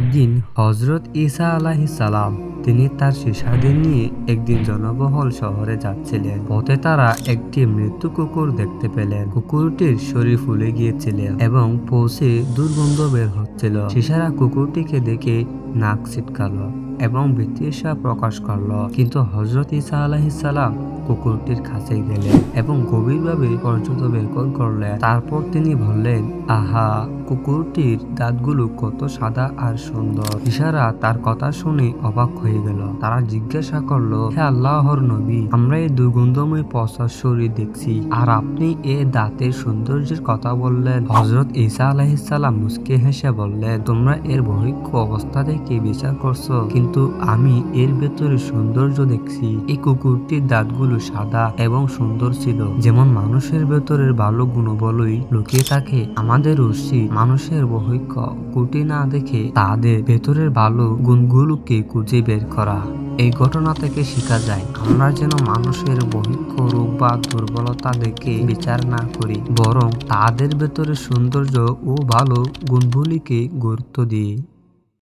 একদিন হযরত ঈসা আলাইহিস সালাম তিনি তার শিষ্যদের নিয়ে একদিন জনবহুল শহরে যাচ্ছিলেন। পথে তারা একটি মৃত্যু কুকুর দেখতে পেলেন। কুকুরটির শরীর ফুলে গিয়েছিল এবং পৌঁছে দুর্গন্ধ বের হচ্ছিল। শিষ্যরা কুকুরটিকে দেখে নাক ছিটকালো এবং বিতৃষ্ণা প্রকাশ করল। কিন্তু হযরত ঈসা আলাইহিস সালাম কুকুরটির কাছে গেলেন এবং গভীরভাবে পর্যবেক্ষণ করলেন। তারপর তিনি বললেন, আহা, কুকুরটির দাঁতগুলো কত সাদা আর সুন্দর। শিষ্যরা তার কথা শুনে অবাক হয়ে গেল। তারা জিজ্ঞাসা করলো, হে আল্লাহর নবী, আমরা এই দুর্গন্ধময় পচার শরীর দেখছি, আর আপনি এ দাঁতের সৌন্দর্যের কথা বললেন। হযরত ঈসা আলাইহিস সালাম মুস্কি হেসে বললেন, তোমরা এর বহিঃ অবস্থা দেখে বিচার করছো, কিন্তু আমি এর ভেতরে সৌন্দর্য দেখছি। এই কুকুরটির দাঁতগুলো সাদা এবং সুন্দর ছিল, যেমন মানুষের ভেতরের ভালো গুণবলই লুকিয়ে থাকে। আমাদের উচিত মানুষের বহিঃ কুটি না দেখে তাদের ভেতরের ভালো গুণগুলোকে খুঁজে বের করা। এই ঘটনা থেকে শেখা যায় আমরা যেন মানুষের বহিঃ রূপ বা দুর্বলতা দেখে বিচার না করি, বরং তাদের ভেতরে সৌন্দর্য ও ভালো গুণগুলিকে গুরুত্ব দিই।